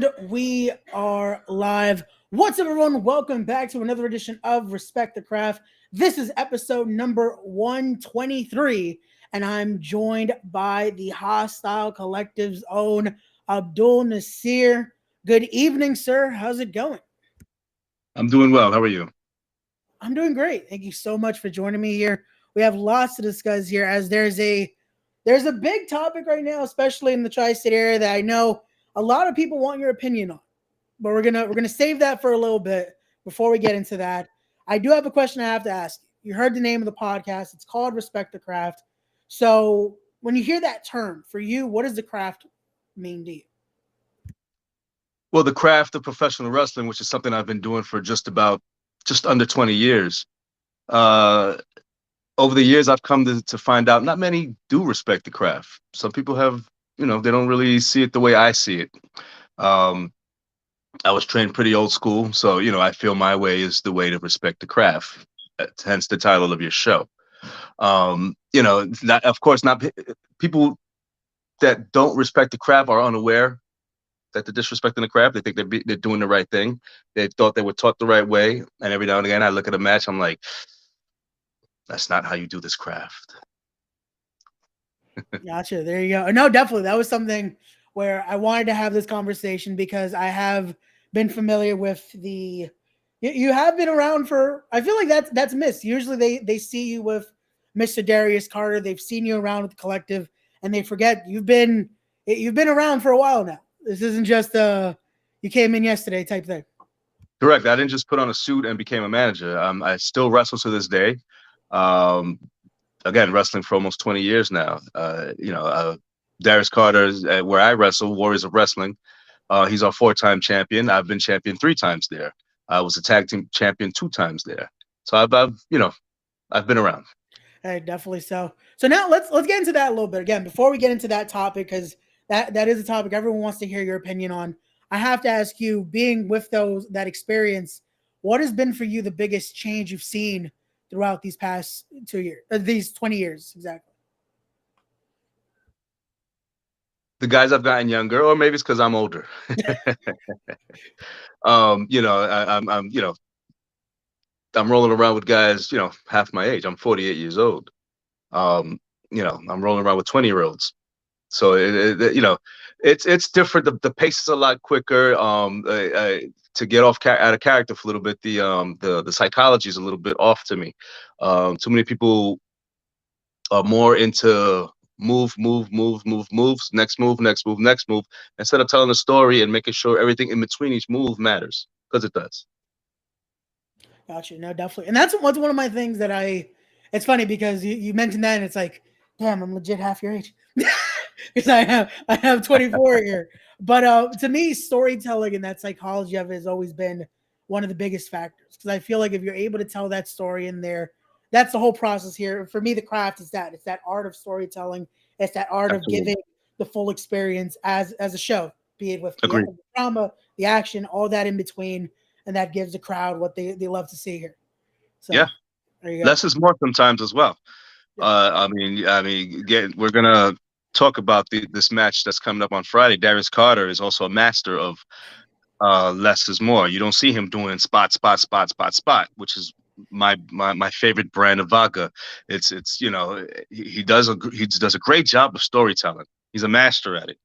And we are live. What's up, everyone? Welcome back to another edition of Respect the Craft. This is episode number 123, and I'm joined by the Hostile Collective's own Abdul Nasir. Good evening, sir. How's it going? I'm doing well. How are you? I'm doing great. Thank you so much for joining me here. We have lots to discuss here as there's a big topic right now, especially in the tri-state area, that I know a lot of people want your opinion on. But we're gonna save that for a little bit before we get into that. I do have a question I have to ask you. You heard the name of the podcast. It's called Respect the Craft. So when you hear that term, for you, what does the craft mean to you? Well, the craft of professional wrestling, which is something I've been doing for just under 20 years. Uh, Over the years, I've come to find out not many do respect the craft. Some people have, they don't really see it the way I see it. Um, I was trained pretty old school, so, I feel my way is the way to respect the craft, hence the title of your show. Not, of course, not people that don't respect the craft are unaware that they're disrespecting the craft. They think they're doing the right thing. They thought they were taught the right way. And every now and again, I look at a match, I'm like, that's not how you do this craft. Gotcha. There you go. No, definitely. That was something where I wanted to have this conversation because I have been familiar with the. You have been around for. I feel like that's missed. Usually they see you with Mr. Darius Carter. They've seen you around with the collective, and they forget you've been around for a while now. This isn't just you came in yesterday type thing. Correct. I didn't just put on a suit and became a manager. I still wrestle to this day. Again, wrestling for almost 20 years now. Darius Carter is where I wrestle, Warriors of Wrestling. He's our 4-time champion. I've been champion 3 times there. I was a tag team champion 2 times there. So I've been around. Hey, definitely so. So now let's get into that a little bit again before we get into that topic, because that is a topic everyone wants to hear your opinion on. I have to ask you, being with that experience, what has been for you the biggest change you've seen throughout these past 2 years, these 20 years exactly? The guys I've gotten younger, or maybe it's because I'm older. I'm rolling around with guys, half my age. I'm 48 years old. I'm rolling around with 20-year-olds. So it's different. The pace is a lot quicker. To get out of character for a little bit, the psychology is a little bit off to me. Too many people are more into moves, next move, instead of telling a story and making sure everything in between each move matters, because it does. Gotcha. No, definitely. And that's one of my things that it's funny because you mentioned that and it's like, damn, I'm legit half your age. Because I have 24 here. But to me, storytelling and that psychology of it has always been one of the biggest factors. Because I feel like if you're able to tell that story in there, that's the whole process here. For me, the craft is that. It's that art of storytelling. It's that art Absolutely. of giving the full experience as a show, be it with the drama, the action, all that in between. And that gives the crowd what they love to see here. So, yeah. There you go. Less is more sometimes as well. Yeah. We're gonna talk about this match that's coming up on Friday. Darius Carter is also a master of less is more. You don't see him doing spot, which is my favorite brand of vodka. It's he does a great job of storytelling. He's a master at it.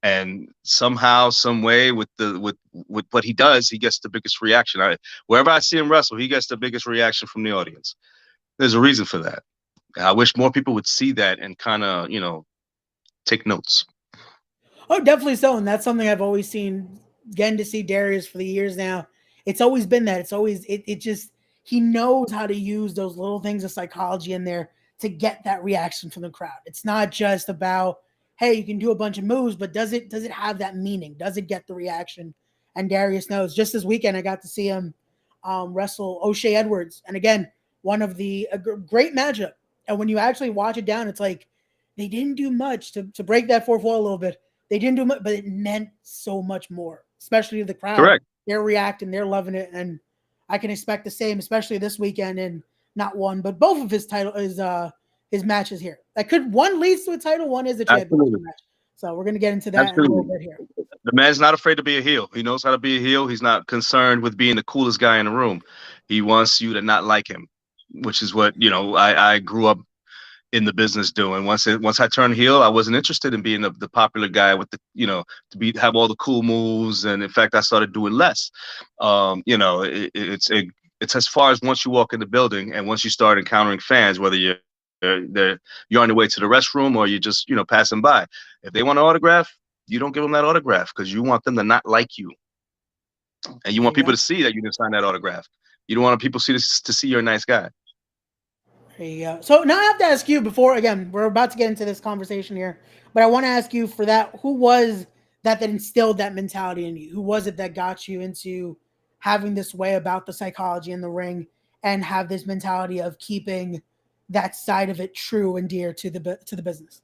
And somehow, some way, with what he does, he gets the biggest reaction. Wherever I see him wrestle, he gets the biggest reaction from the audience. There's a reason for that. I wish more people would see that and kind of, take notes. Oh, definitely so. And that's something I've always seen, getting to see Darius for the years now. It's always been that. It's always, it just, he knows how to use those little things of psychology in there to get that reaction from the crowd. It's not just about, hey, you can do a bunch of moves, but does it have that meaning? Does it get the reaction? And Darius knows. Just this weekend, I got to see him wrestle O'Shea Edwards. And again, one of a great matchup. And when you actually watch it down, it's like they didn't do much to break that fourth wall a little bit. They didn't do much, but it meant so much more, especially to the crowd. Correct. They're reacting. They're loving it. And I can expect the same, especially this weekend, and not one, but both of his matches here. One leads to a title, one is a championship match. So we're going to get into that in a little bit here. The man's not afraid to be a heel. He knows how to be a heel. He's not concerned with being the coolest guy in the room. He wants you to not like him, which is what, I grew up in the business doing. Once I turned heel, I wasn't interested in being the popular guy with the, have all the cool moves. And in fact, I started doing less. It's as far as once you walk in the building and once you start encountering fans, whether you're on your way to the restroom or you're just, passing by. If they want an autograph, you don't give them that autograph because you want them to not like you. And you want people to see that you didn't sign that autograph. You don't want people to see you're a nice guy. There you go. So now I have to ask you before, again, we're about to get into this conversation here, but I want to ask you for that, who was that instilled that mentality in you? Who was it that got you into having this way about the psychology in the ring and have this mentality of keeping that side of it true and dear to the business?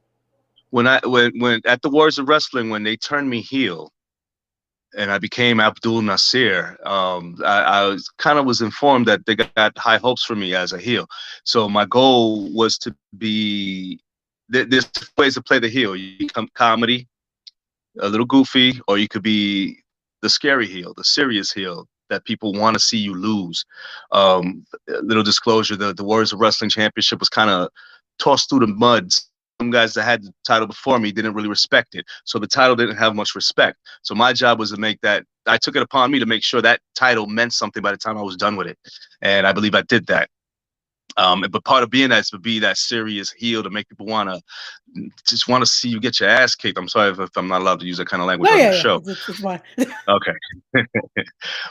When at the Wars of Wrestling, when they turned me heel and I became Abdul Nasir, I was informed that they got high hopes for me as a heel. So my goal was to be, there's ways to play the heel. You become comedy, a little goofy, or you could be the scary heel, the serious heel that people want to see you lose. Little disclosure, the Warriors of Wrestling Championship was kind of tossed through the mud. Some guys that had the title before me didn't really respect it. So the title didn't have much respect. So my job was to make that, I took it upon me to make sure that title meant something by the time I was done with it. And I believe I did that. But part of being that is to be that serious heel, to make people want to see you get your ass kicked. I'm sorry if I'm not allowed to use that kind of language on the show. It's fine. Okay.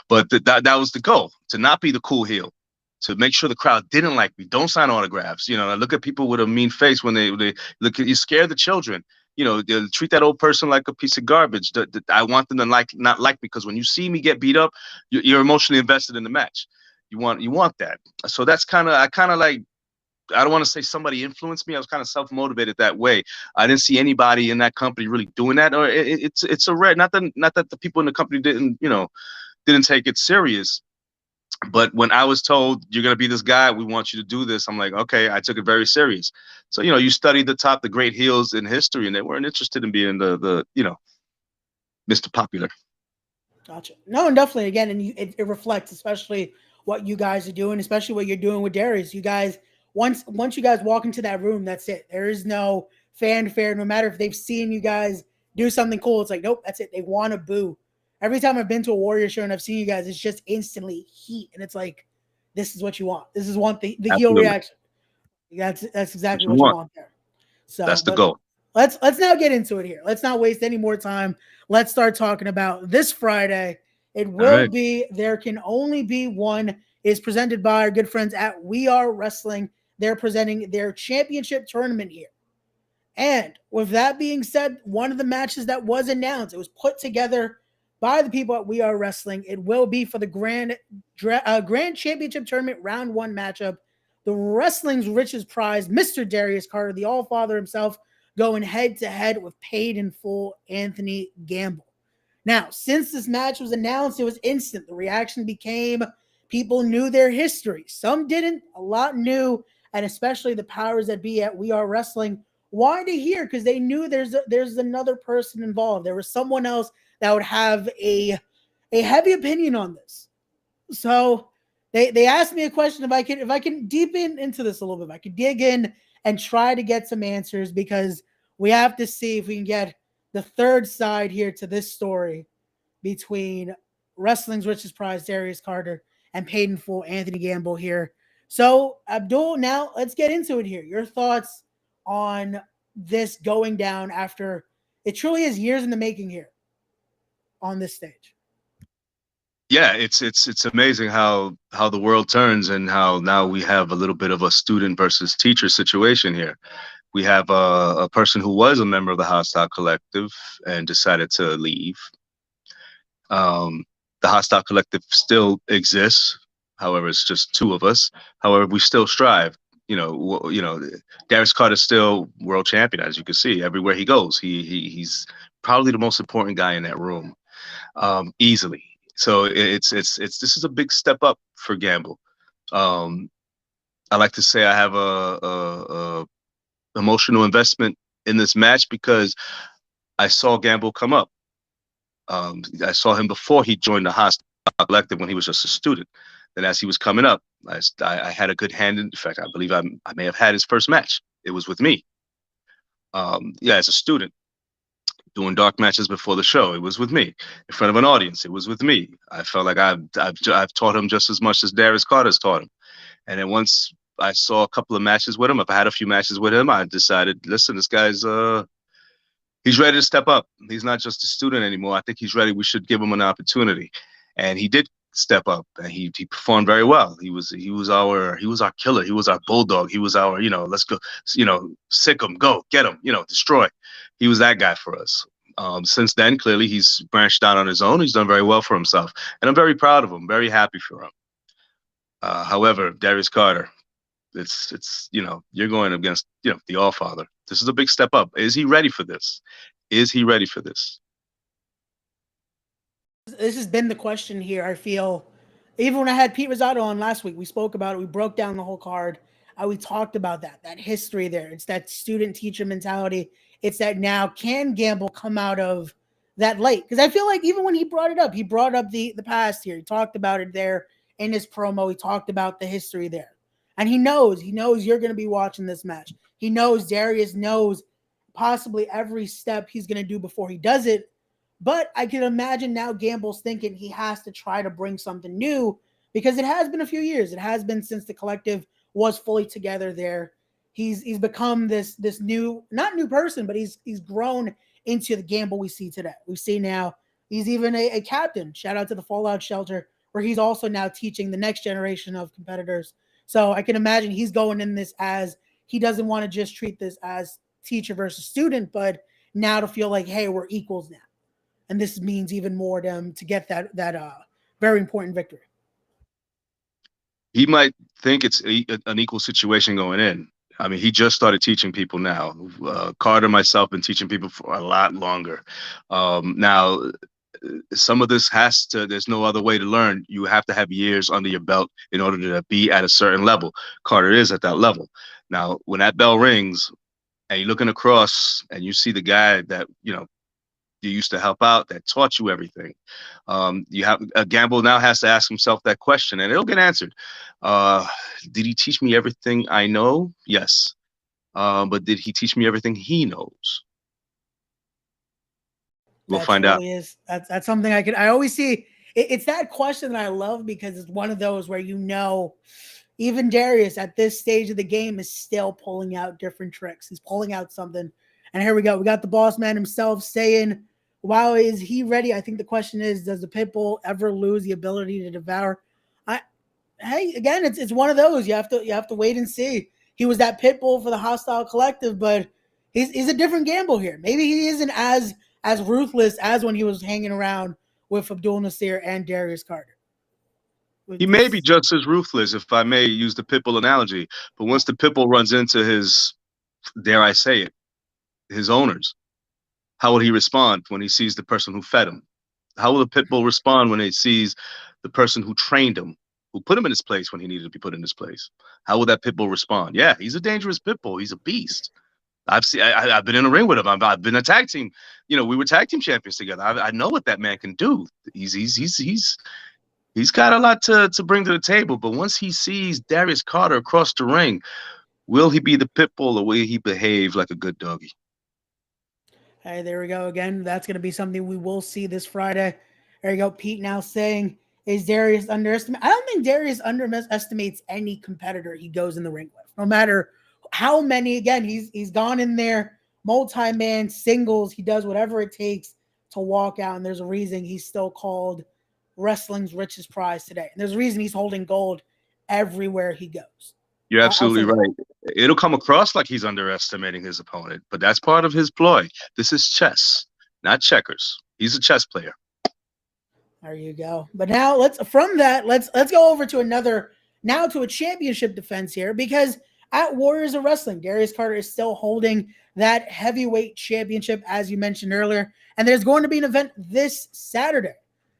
But that was the goal, to not be the cool heel, to make sure the crowd didn't like me. Don't sign autographs. I look at people with a mean face when they look at you, scare the children. They treat that old person like a piece of garbage. I want them to not like me, because when you see me get beat up, you're emotionally invested in the match. You want that. So that's I don't want to say somebody influenced me. I was kind of self-motivated that way. I didn't see anybody in that company really doing that. Or it's a rare, not that the people in the company didn't take it serious. But when I was told, you're going to be this guy, we want you to do this, I'm like, okay, I took it very serious. So, you study the great heels in history, and they weren't interested in being the Mr. Popular. Gotcha. No, and definitely, again, and it reflects, especially what you guys are doing, especially what you're doing with Darius. You guys, once you guys walk into that room, that's it. There is no fanfare. No matter if they've seen you guys do something cool, it's like, nope, that's it. They want to boo. Every time I've been to a Warrior show and I've seen you guys, it's just instantly heat, and it's like, this is what you want. This is the heel reaction. That's exactly what you want there. So that's the goal. Let's now get into it here. Let's not waste any more time. Let's start talking about this Friday. It will be There Can Only Be One. Is presented by our good friends at We Are Wrestling. They're presenting their championship tournament here. And with that being said, one of the matches that was announced, it was put together by the people at We Are Wrestling. It will be for the Grand Championship Tournament Round 1 matchup. The wrestling's richest prize, Mr. Darius Carter, the All-Father himself, going head-to-head with paid in full Anthony Gamble. Now, since this match was announced, it was instant. The reaction became people knew their history. Some didn't. A lot knew, and especially the powers that be at We Are Wrestling wanted to hear, because they knew there's another person involved. There was someone else that would have a heavy opinion on this. So they asked me a question if I can deepen into this a little bit, if I could dig in and try to get some answers, because we have to see if we can get the third side here to this story between wrestling's richest prize, Darius Carter, and paid in full Anthony Gamble here. So, Abdul, now let's get into it here. Your thoughts on this going down after it truly is years in the making here on this stage. Yeah, it's amazing how the world turns, and how now we have a little bit of a student versus teacher situation here. We have a person who was a member of the Hostile Collective and decided to leave. The Hostile Collective still exists. However, it's just two of us. However, we still strive. Darius Carter is still world champion, as you can see. Everywhere he goes, he's probably the most important guy in that room, easily. So this is a big step up for Gamble. I like to say I have a emotional investment in this match, because I saw Gamble come up. I saw him before he joined the Hostile Collective when he was just a student. Then as he was coming up, I had a good hand. In fact, I believe I may have had his first match. It was with me. Yeah, as a student, doing dark matches before the show, it was with me. In front of an audience, it was with me. I felt like I've taught him just as much as Darius Carter's taught him. And then once I saw a couple of matches with him, if I had a few matches with him, I decided, listen, this guy's he's ready to step up. He's not just a student anymore. I think he's ready. We should give him an opportunity. And he did step up, and he performed very well. He was our killer. He was our bulldog. He was our, let's go, sick him, go, get him, destroy. He was that guy for us. Since then, clearly he's branched out on his own. He's done very well for himself, and I'm very proud of him, very happy for him. However, Darius Carter, it's you're going against the All-Father. This is a big step up. Is he ready for this? Is he ready for this? This has been the question here. I feel even when I had Pete Rosado on last week, we spoke about it. We broke down the whole card. We talked about that history there. It's that student teacher mentality. It's that now can Gamble come out of that late? Because I feel like even when he brought up the past here. He talked about it there in his promo. He talked about the history there. And he knows you're going to be watching this match. He knows Darius knows possibly every step he's going to do before he does it. But I can imagine now Gamble's thinking he has to try to bring something new because it has been a few years. It has been since the collective was fully together there. He's become this new, not new person, but he's grown into the Gamble we see today. We see now he's even a captain. Shout out to the Fallout Shelter, where he's also now teaching the next generation of competitors. So I can imagine he's going in this as he doesn't want to just treat this as teacher versus student, but now to feel like, hey, we're equals now. And this means even more to him to get that very important victory. He might think it's an equal situation going in. I mean, he just started teaching people now. Carter, myself, been teaching people for a lot longer. Now, some of this there's no other way to learn. You have to have years under your belt in order to be at a certain level. Carter is at that level. Now, when that bell rings and you're looking across and you see the guy that, you used to help out, that taught you everything. Gamble now has to ask himself that question, and it'll get answered. Did he teach me everything I know? Yes. But did he teach me everything he knows? We'll find out. That's something I always see. It's that question that I love because it's one of those where even Darius at this stage of the game is still pulling out different tricks. He's pulling out something. And here we go. We got the boss man himself saying, wow, is he ready? I think the question is, does the Pitbull ever lose the ability to devour? Hey, again, it's one of those. You have to wait and see. He was that Pitbull for the Hostile Collective, but he's a different Gamble here. Maybe he isn't as ruthless as when he was hanging around with Abdul Nasir and Darius Carter. He may be just as ruthless, if I may use the Pitbull analogy. But once the Pitbull runs into his, dare I say it, his owners, how will he respond when he sees the person who fed him? How will the Pitbull respond when he sees the person who trained him, who put him in his place when he needed to be put in his place? How will that Pitbull respond? Yeah, he's a dangerous Pitbull. He's a beast. I've been in a ring with him. I've been a tag team. We were tag team champions together. I know what that man can do. He's got a lot to bring to the table. But once he sees Darius Carter across the ring, will he be the Pitbull or will he behave like a good doggy? Hey, there we go again. That's going to be something we will see this Friday. There you go. Pete now saying, is Darius underestimated? I don't think Darius underestimates any competitor he goes in the ring with, no matter how many. Again, he's gone in there, multi-man, singles. He does whatever it takes to walk out. And there's a reason he's still called wrestling's richest prize today. And there's a reason he's holding gold everywhere he goes. You're absolutely right. It'll come across like he's underestimating his opponent, but that's part of his ploy. This is chess, not checkers. He's a chess player. There you go. But now let's go over to a championship defense here, because at Warriors of Wrestling, Darius Carter is still holding that heavyweight championship, as you mentioned earlier. And there's going to be an event this Saturday.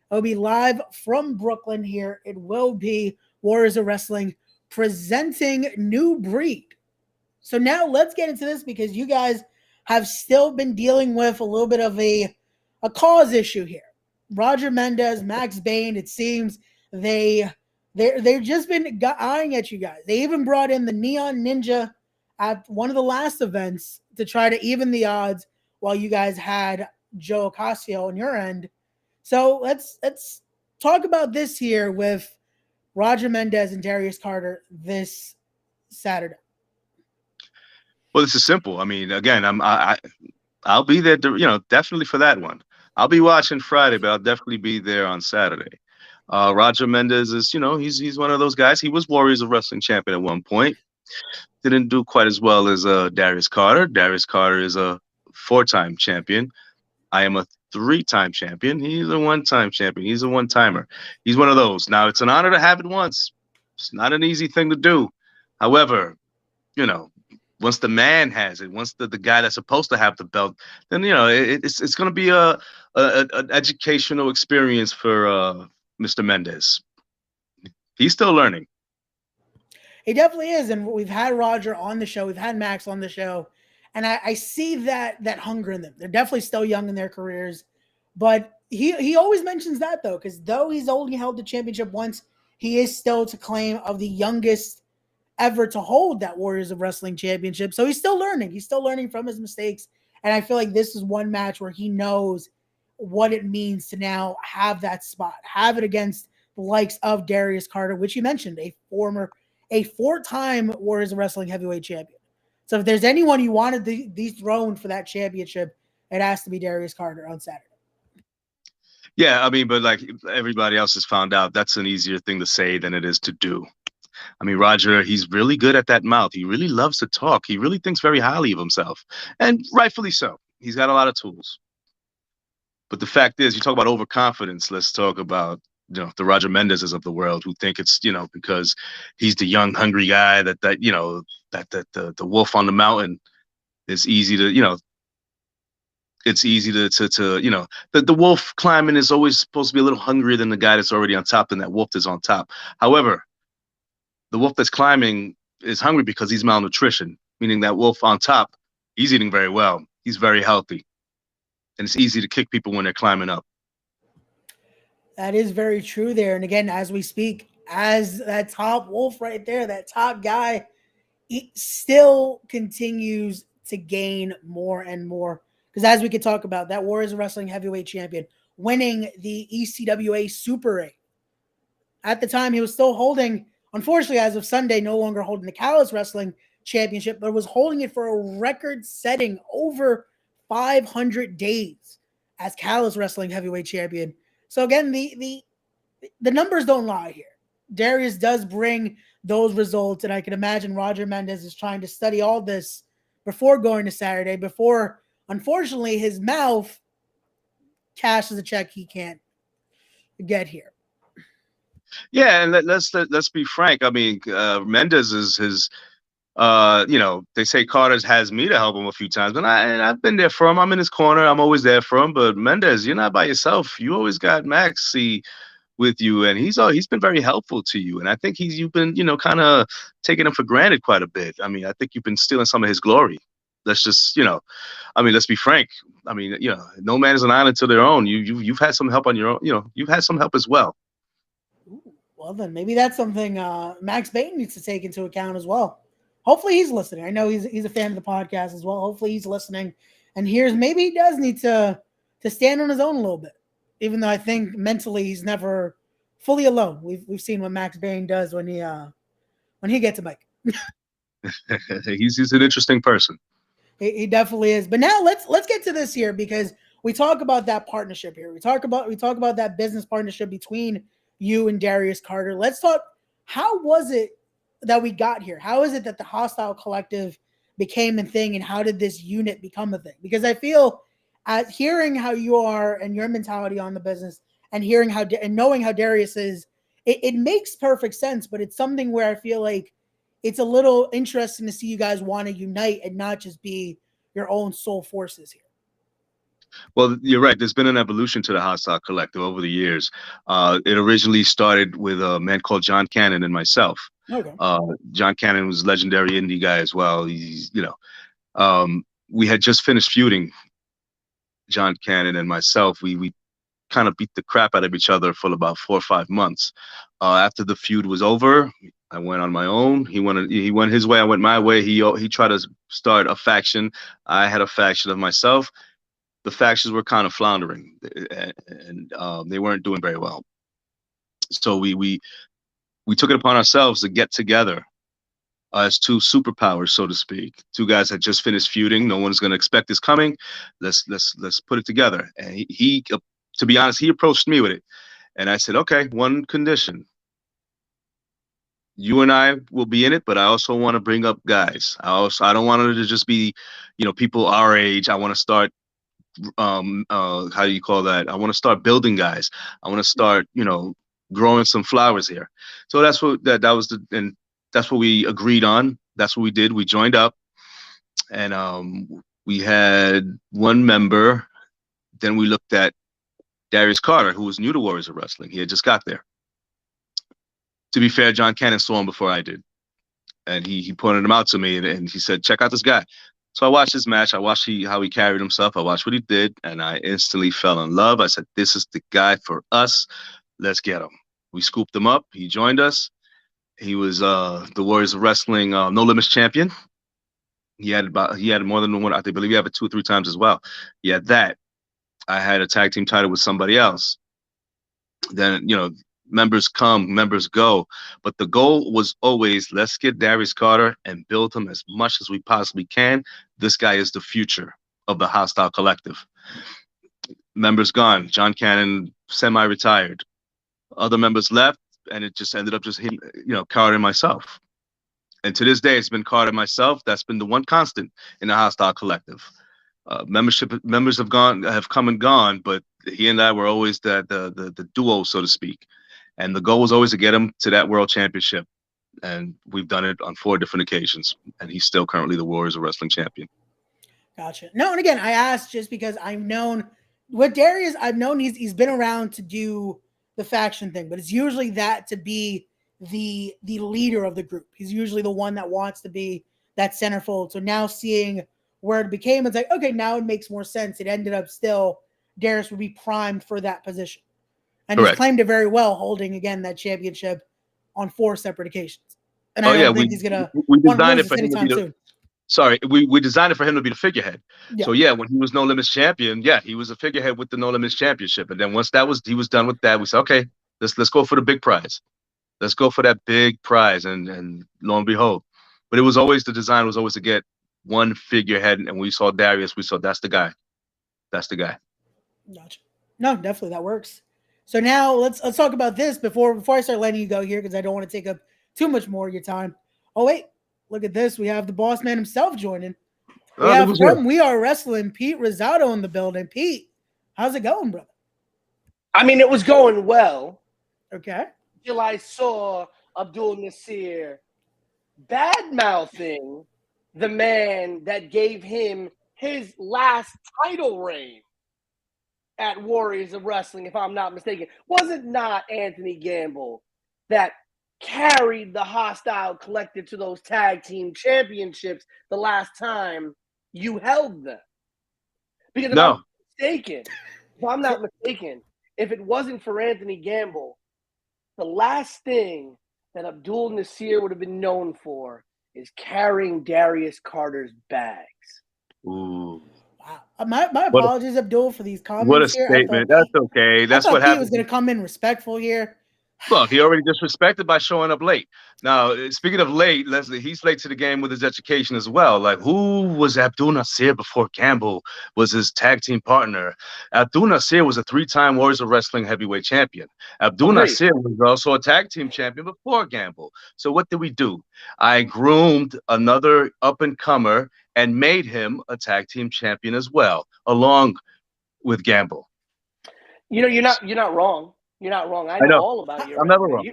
It'll be live from Brooklyn here. It will be Warriors of Wrestling presenting New Breed. So now let's get into this, because you guys have still been dealing with a little bit of a cause issue here. Roger Mendez, Max Bain, it seems they they've just been eyeing at you guys. They even brought in the Neon Ninja at one of the last events to try to even the odds while you guys had Joe Ocasio on your end. So let's talk about this here with Roger Mendez and Darius Carter this Saturday. Well, this is simple. I mean, again, I'll be there, definitely for that one. I'll be watching Friday, but I'll definitely be there on Saturday. Roger Mendez is, he's one of those guys. He was Warriors of Wrestling champion at one point. Didn't do quite as well as Darius Carter. Darius Carter is a 4-time champion. I am a 3-time champion. He's a 1-time champion. He's a one-timer. He's one of those. Now, it's an honor to have it once. It's not an easy thing to do. However, once the man has it, once the guy that's supposed to have the belt, then it's going to be an educational experience for Mr. Mendez. He's still learning. He definitely is, and we've had Roger on the show, we've had Max on the show, and I see that hunger in them. They're definitely still young in their careers, but he always mentions that though, because though he's only held the championship once, he is still to claim of the youngest ever to hold that Warriors of Wrestling championship. So he's still learning. He's still learning from his mistakes. And I feel like this is one match where he knows what it means to now have that spot, have it against the likes of Darius Carter, which you mentioned, a 4-time Warriors of Wrestling heavyweight champion. So if there's anyone you wanted the throne for that championship, it has to be Darius Carter on Saturday. Yeah, I mean, but like everybody else has found out, that's an easier thing to say than it is to do. I mean, Roger, he's really good at that mouth. He really loves to talk. He really thinks very highly of himself, and rightfully so. He's got a lot of tools. But the fact is, you talk about overconfidence. Let's talk about the Roger Mendezes of the world who think it's because he's the young, hungry guy that the wolf on the mountain is easy to it's easy to the wolf climbing is always supposed to be a little hungrier than the guy that's already on top, and that wolf is on top. However, the wolf that's climbing is hungry because he's malnutrition, meaning that wolf on top, he's eating very well. He's very healthy. And it's easy to kick people when they're climbing up. That is very true there. And again, as we speak, as that top wolf right there, that top guy, he still continues to gain more and more. Because as we could talk about, that Warriors of Wrestling heavyweight champion winning the ECWA Super 8. At the time, he was still holding, unfortunately, as of Sunday, no longer holding the Callis Wrestling Championship, but was holding it for a record-setting over 500 days as Callis Wrestling Heavyweight Champion. So again, the numbers don't lie here. Darius does bring those results, and I can imagine Roger Mendez is trying to study all this before going to Saturday, before, unfortunately, his mouth cashes a check he can't get here. Yeah, and let's be frank. I mean, Mendez is his. They say Carter's has me to help him a few times, and I've been there for him. I'm in his corner. I'm always there for him. But Mendez, you're not by yourself. You always got Maxie with you, and he's been very helpful to you. And I think you've been kind of taking him for granted quite a bit. I mean, I think you've been stealing some of his glory. Let's just I mean, let's be frank. I mean, no man is an island to their own. You've had some help on your own. You've had some help as well. Well, then maybe that's something Max Bain needs to take into account as well. Hopefully he's listening. I know he's a fan of the podcast as well. Hopefully he's listening and hears maybe he does need to stand on his own a little bit, even though I think mentally he's never fully alone. We've seen what Max Bain does when he gets a mic. He's an interesting person. He definitely is. But now let's get to this here, because we talk about that partnership here. We talk about that business partnership between you and Darius Carter. Let's talk. How was it that we got here? How is it that the Hostile Collective became a thing, and how did this unit become a thing? Because I feel, at hearing how you are and your mentality on the business, and hearing and knowing how Darius is, it makes perfect sense. But it's something where I feel like it's a little interesting to see you guys want to unite and not just be your own sole forces here. Well, you're right. There's been an evolution to the Hostile Collective over the years. It originally started with a man called John Cannon and myself. Okay. John Cannon was a legendary indie guy as well. He's, we had just finished feuding, John Cannon and myself. We kind of beat the crap out of each other for about 4 or 5 months. After the feud was over, I went on my own. He went his way. I went my way. He tried to start a faction. I had a faction of myself. The factions were kind of floundering, and they weren't doing very well. So we took it upon ourselves to get together as two superpowers, so to speak. Two guys that just finished feuding. No one's going to expect this coming. Let's put it together. And he, to be honest, he approached me with it, and I said, okay, one condition. You and I will be in it, but I also want to bring up guys. I don't want it to just be, people our age. I want to start how do you call that? I want to start building guys. I want to start, growing some flowers here. So that's what and that's what we agreed on. That's what we did. We joined up, and we had one member. Then we looked at Darius Carter, who was new to Warriors of Wrestling. He had just got there. To be fair, John Cannon saw him before I did, and he pointed him out to me, and he said, "Check out this guy." So I watched his match. I watched how he carried himself. I watched what he did, and I instantly fell in love. I said, "This is the guy for us. Let's get him." We scooped him up. He joined us. He was the Warriors of Wrestling No Limits champion. He had more than one. I believe he had it 2 or 3 times as well. He had that. I had a tag team title with somebody else. Then members come, members go. But the goal was always, let's get Darius Carter and build him as much as we possibly can. This guy is the future of the Hostile Collective. Members gone. John Cannon semi-retired. Other members left, and it just ended up just him, Carter and myself. And to this day, it's been Carter and myself. That's been the one constant in the Hostile Collective. Members have come and gone, but he and I were always the duo, so to speak. And the goal was always to get him to that world championship. And we've done it on 4 different occasions. And he's still currently the Warriors of Wrestling champion. Gotcha. No, and again, I asked just because I've known with Darius, he's been around to do the faction thing, but it's usually that to be the leader of the group. He's usually the one that wants to be that centerfold. So now seeing where it became, it's like, okay, now it makes more sense. It ended up still Darius would be primed for that position. And Correct. He's claimed it very well, holding again that championship on 4 separate occasions. And I don't think he's gonna designed it for him to be soon. Sorry, we designed it for him to be the figurehead. Yeah. So when he was No Limits champion, he was a figurehead with the No Limits championship. And then once he was done with that, we said, okay, let's go for the big prize. Let's go for that big prize. And lo and behold, but the design was always to get one figurehead. And we saw Darius. We saw that's the guy. That's the guy. Gotcha. No, definitely that works. So now let's talk about this before I start letting you go here, because I don't want to take up too much more of your time. Oh wait, look at this. We have the boss man himself joining. We have from We Are Wrestling, Pete Rosado in the building. Pete, how's it going, brother? I mean, it was going well. Okay. Until I saw Abdul Nasir bad-mouthing the man that gave him his last title reign at Warriors of Wrestling, if I'm not mistaken. Was it not Anthony Gamble that carried the Hostile Collective to those tag team championships the last time you held them? Because if I'm not mistaken, if it wasn't for Anthony Gamble, the last thing that Abdul Nasir would have been known for is carrying Darius Carter's bags. Ooh. Wow. My apologies, Abdul, for these comments. What a statement. That's okay. That's what happened. He was going to come in respectful here. Look, he already disrespected by showing up late. Now, speaking of late, Leslie, he's late to the game with his education as well. Like, who was Abdul Nasir before Gamble was his tag team partner? Abdul Nasir was a 3-time Warriors of Wrestling heavyweight champion. Abdul Nasir was also a tag team champion before Gamble. So what did we do? I groomed another up-and-comer and made him a tag team champion as well, along with Gamble. You're not wrong. You're not wrong. I know all about you. I'm never wrong.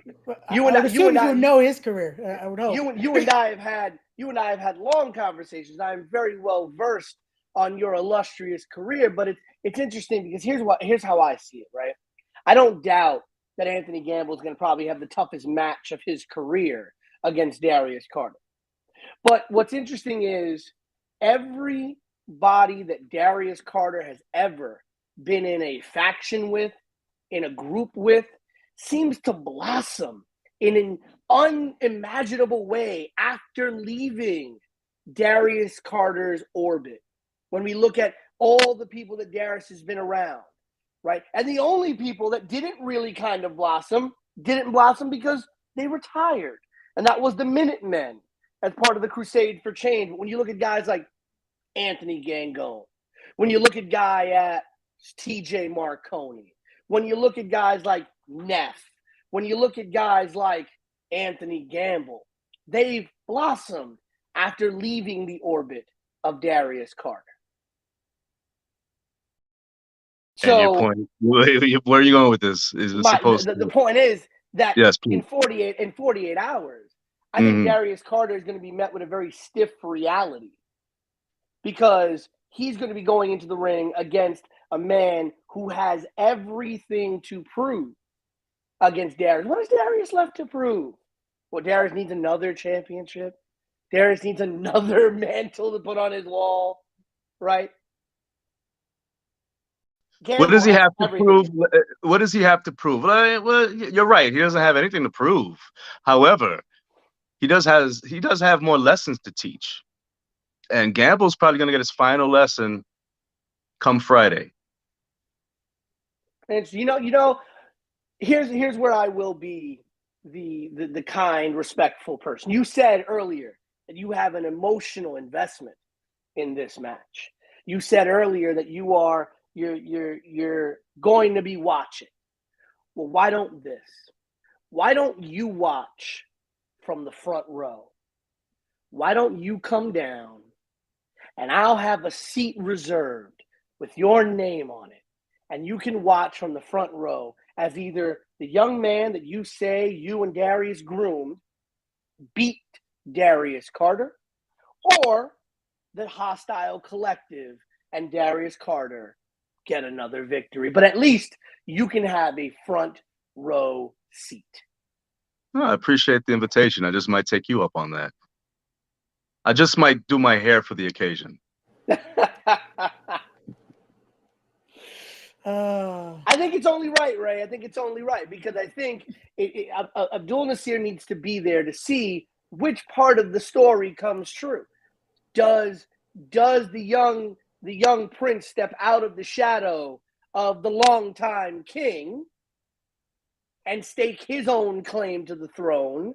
You would know his career. I would hope. You and I have had long conversations. I'm very well versed on your illustrious career, but it's interesting because here's how I see it. Right, I don't doubt that Anthony Gamble is going to probably have the toughest match of his career against Darius Carter. But what's interesting is everybody that Darius Carter has ever been in a faction with in a group with seems to blossom in an unimaginable way after leaving Darius Carter's orbit. When we look at all the people that Darius has been around, right? And the only people that didn't really kind of didn't blossom because they retired. And that was the Minutemen as part of the Crusade for Change. But when you look at guys like Anthony Gangone, when you look at guy at TJ Marconi, when you look at guys like Neff, when you look at guys like Anthony Gamble, they've blossomed after leaving the orbit of Darius Carter. And your point, where are you going with this? The point is that yes, in 48 hours, I think Darius Carter is going to be met with a very stiff reality, because he's going to be going into the ring against a man who has everything to prove against Darius. What does Darius left to prove? Well, Darius needs another championship. Darius needs another mantle to put on his wall, right? What does he have to prove? What does he have to prove? Well, you're right. He doesn't have anything to prove. However, he does have more lessons to teach. And Gamble's probably going to get his final lesson come Friday. And here's where I will be the kind, respectful person. You said earlier that you have an emotional investment in this match. You said earlier that you're going to be watching. Well, why don't you watch from the front row? Why don't you come down and I'll have a seat reserved with your name on it, and you can watch from the front row as either the young man that you say you and Darius groomed beat Darius Carter, or the Hostile Collective and Darius Carter get another victory. But at least you can have a front row seat. I appreciate the invitation. I just might take you up on that. I just might do my hair for the occasion. I think it's only right, Ray. I think it's only right, because I think Abdul Nasir needs to be there to see which part of the story comes true. Does the young prince step out of the shadow of the longtime king and stake his own claim to the throne,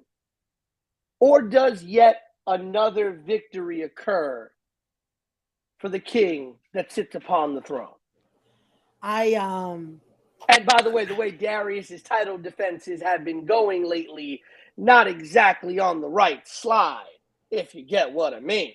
or does yet another victory occur for the king that sits upon the throne? And by the way Darius's title defenses have been going lately, not exactly on the right slide, if you get what I mean.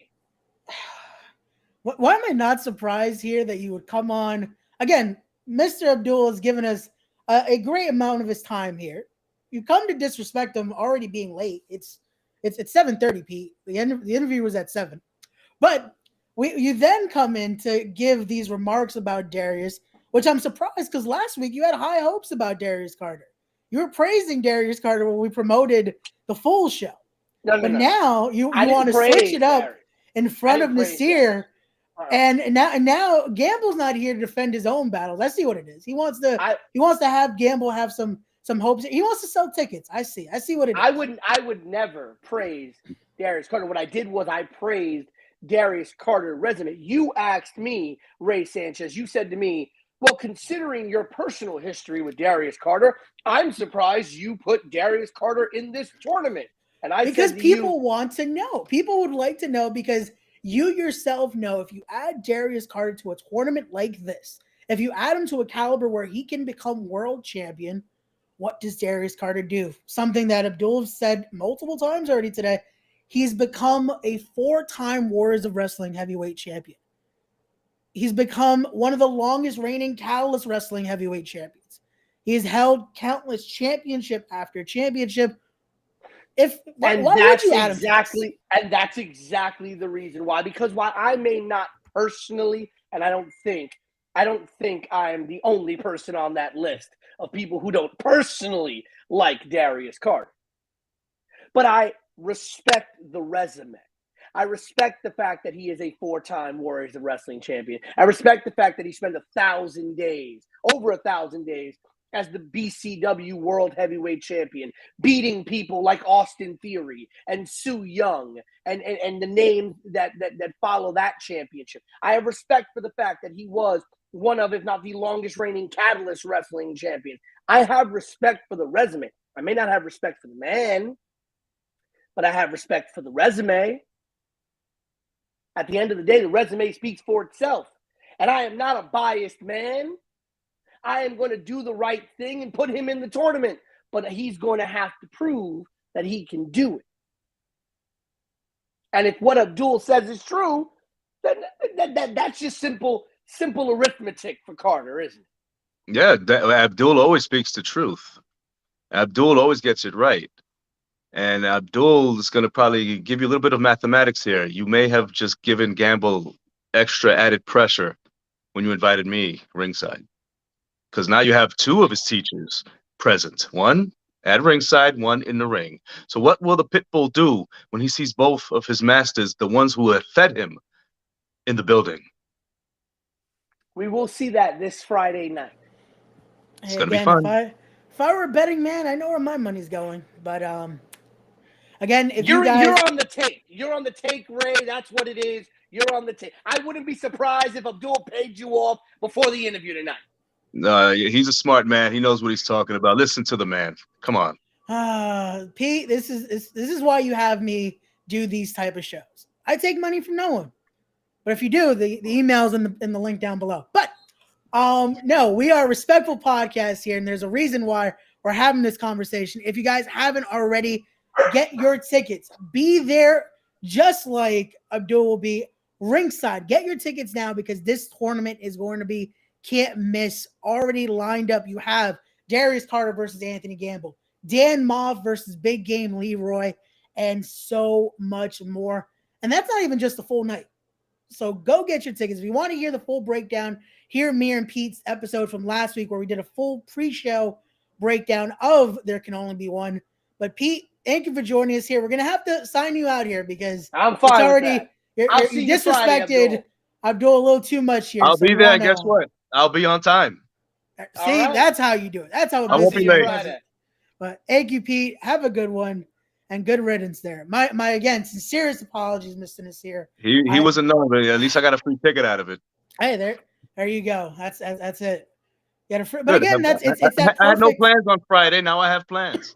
Why am I not surprised here that you would come on again? Mr. Abdul has given us a great amount of his time here. You come to disrespect him already being late. It's 7:30, Pete. The interview was at 7, but you then come in to give these remarks about Darius, which I'm surprised, because last week you had high hopes about Darius Carter. You were praising Darius Carter when we promoted the full show. But now you want to switch it up in front of Nasir. And now Gamble's not here to defend his own battles. I see what it is. He wants to have Gamble have some hopes. He wants to sell tickets. I see what it is. I would never praise Darius Carter. What I did was I praised Darius Carter's resume. You asked me, Ray Sanchez, you said to me, well, considering your personal history with Darius Carter, I'm surprised you put Darius Carter in this tournament. And because people want to know. People would like to know, because you yourself know if you add Darius Carter to a tournament like this, if you add him to a caliber where he can become world champion, what does Darius Carter do? Something that Abdul said multiple times already today. He's become a 4-time Warriors of Wrestling heavyweight champion. He's become one of the longest reigning Catalyst Wrestling heavyweight champions. He's held countless championship after championship. And that's exactly the reason why. Because while I may not personally, and I don't think I'm the only person on that list of people who don't personally like Darius Carter, but I respect the resume. I respect the fact that he is a 4-time Warriors of Wrestling champion. I respect the fact that he spent over 1,000 days as the BCW World Heavyweight Champion, beating people like Austin Theory and Su Yung and the names that follow that championship. I have respect for the fact that he was one of, if not the longest reigning Catalyst Wrestling champion. I have respect for the resume. I may not have respect for the man, but I have respect for the resume. At the end of the day, the resume speaks for itself. And I am not a biased man. I am going to do the right thing and put him in the tournament. But he's going to have to prove that he can do it. And if what Abdul says is true, then that's just simple arithmetic for Carter, isn't it? Yeah, Abdul always speaks the truth. Abdul always gets it right. And Abdul is going to probably give you a little bit of mathematics here. You may have just given Gamble extra added pressure when you invited me ringside. Because now you have two of his teachers present. One at ringside, one in the ring. So what will the Pitbull do when he sees both of his masters, the ones who have fed him, in the building? We will see that this Friday night. It's going to be fun. If I were a betting man, I know where my money's going. But again, if you're you guys... on the take. You're on the take, Ray. That's what it is. You're on the take. I wouldn't be surprised if Abdul paid you off before the interview tonight. No, he's a smart man. He knows what he's talking about. Listen to the man. Come on. Pete, this is why you have me do these type of shows. I take money from no one. But if you do, the email's in the link down below. But no, we are a respectful podcast here, and there's a reason why we're having this conversation. If you guys haven't already, get your tickets. Be there just like Abdul will be ringside. Get your tickets now because this tournament is going to be can't miss. Already lined up. You have Darius Carter versus Anthony Gamble, Dan Moff versus Big Game Leroy, and so much more. And that's not even just the full night. So go get your tickets. If you want to hear the full breakdown, hear me and Pete's episode from last week where we did a full pre-show breakdown of There Can Only Be One. But Pete, thank you for joining us here. We're going to have to sign you out here because I'm fine. It's already you disrespected Friday, Abdul a little too much here. I'll be there. Guess what? I'll be on time. See, that's how you do it. That's how I won't be late. But thank you, Pete. Have a good one. And good riddance there. My again, sincerest apologies, Mr. Nasir. He wasn't known, but at least I got a free ticket out of it. Hey, there you go. That's it. You got but again, it's that perfect. I had no plans on Friday. Now I have plans.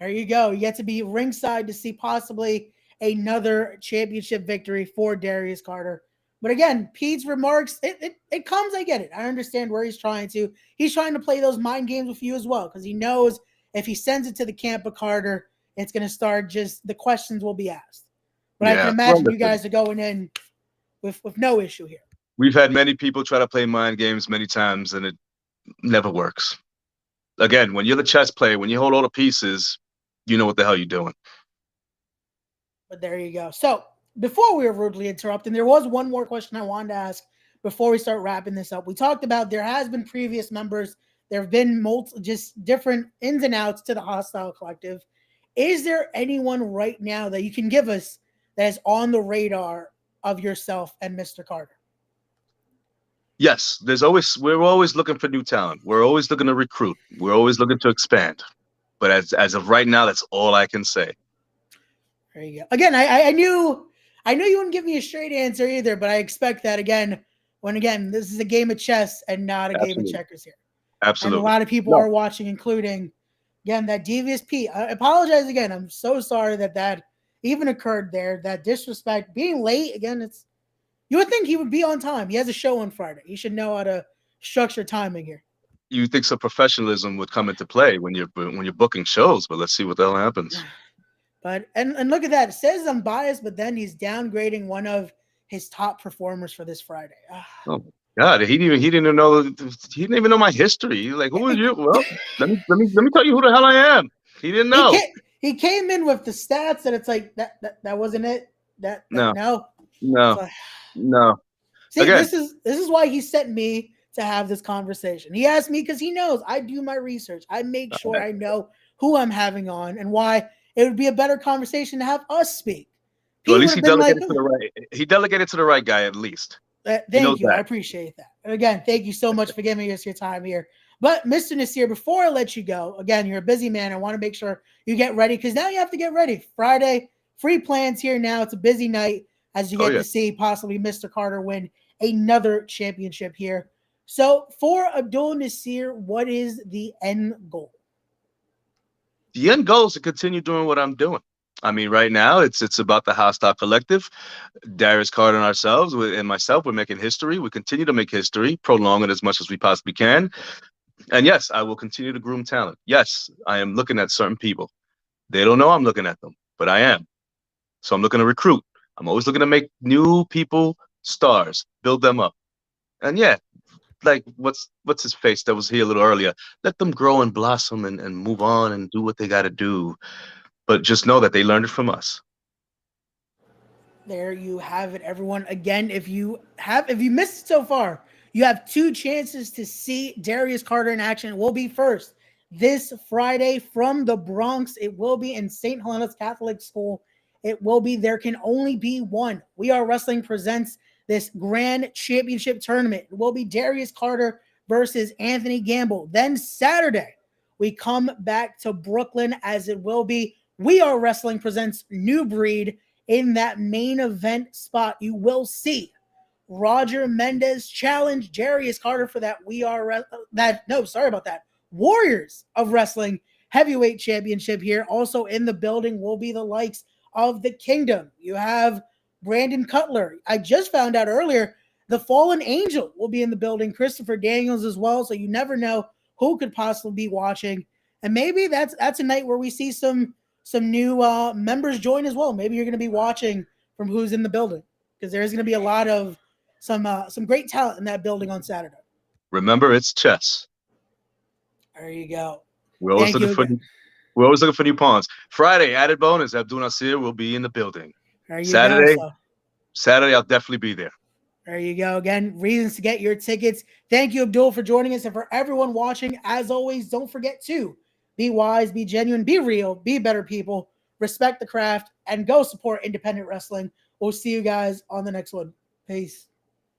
There you go. You get to be ringside to see possibly another championship victory for Darius Carter. But again, Pete's remarks, it comes. I get it. I understand where he's trying to. He's trying to play those mind games with you as well because he knows if he sends it to the camp of Carter, it's going to start just the questions will be asked. But I can imagine you guys are going in with no issue here. We've had many people try to play mind games many times, and it never works. Again, when you're the chess player, when you hold all the pieces, you know what the hell you're doing. But there you go. So before we were rudely interrupted, there was one more question I wanted to ask before we start wrapping this up. We talked about there has been previous members. There have been just different ins and outs to the Hostile Collective. Is there anyone right now that you can give us that is on the radar of yourself and Mr. Carter? Yes, we're always looking for new talent. We're always looking to recruit. We're always looking to expand. But as of right now, that's all I can say. There you go. Again, I knew you wouldn't give me a straight answer either, but I expect that when this is a game of chess and not a game of checkers here. Absolutely. And a lot of people are watching, including, again, that devious Pete. I apologize again. I'm so sorry that even occurred there. That disrespect, being late, again, you would think he would be on time. He has a show on Friday. He should know how to structure timing here. You think some professionalism would come into play when you're booking shows, but let's see what the hell happens. But and look at that. It says I'm biased, but then he's downgrading one of his top performers for this Friday. Oh God, he didn't even know my history. Like, who is you? Well, let me tell you who the hell I am. He didn't know. He came in with the stats that it's like that wasn't it. No. See, again, this is why he sent me to have this conversation. He asked me because he knows I do my research. I make sure I know who I'm having on and why it would be a better conversation to have us speak. Well, at least he delegated to the right. He delegated to the right guy, at least. Thank you. I appreciate that. And again, thank you so much for giving us your time here. But Mr. Nasir, before I let you go, again, you're a busy man. I want to make sure you get ready because now you have to get ready. Friday, free plans here now. It's a busy night as you get to see possibly Mr. Carter win another championship here. So for Abdul Nasir, what is the end goal? The end goal is to continue doing what I'm doing. I mean, right now it's about the Hostile Collective, Darius Carter and ourselves, and myself. We're making history. We continue to make history, prolong it as much as we possibly can. And yes, I will continue to groom talent. Yes, I am looking at certain people. They don't know I'm looking at them, but I am. So I'm looking to recruit. I'm always looking to make new people stars, build them up. And yeah, like what's his face that was here a little earlier. Let them grow and blossom and move on and do what they got to do. But just know that they learned it from us. There you have it, everyone. Again, if you missed it so far, you have 2 chances to see Darius Carter in action. It will be first this Friday from the Bronx. It will be in St. Helena's Catholic School. It will be There Can Only Be One. We Are Wrestling presents this grand championship tournament. It will be Darius Carter versus Anthony Gamble. Then Saturday, we come back to Brooklyn as it will be We Are Wrestling presents New Breed. In that main event spot, you will see Roger Mendez challenge Darius Carter for that Warriors of Wrestling heavyweight championship here. Also in the building will be the likes of the Kingdom. You have Brandon Cutler. I just found out earlier the Fallen Angel will be in the building. Christopher Daniels as well. So you never know who could possibly be watching. And maybe that's a night where we see some new members join as well. Maybe you're going to be watching from who's in the building because there's going to be a lot of some great talent in that building on Saturday. Remember, it's chess. There you go. We're always looking for new pawns. Friday, added bonus, Abdul Nasir will be in the building. There you Saturday, go. Saturday, I'll definitely be there. There you go. Again, reasons to get your tickets. Thank you, Abdul, for joining us. And for everyone watching, as always, don't forget to be wise, be genuine, be real, be better people, respect the craft, and go support independent wrestling. We'll see you guys on the next one. Peace.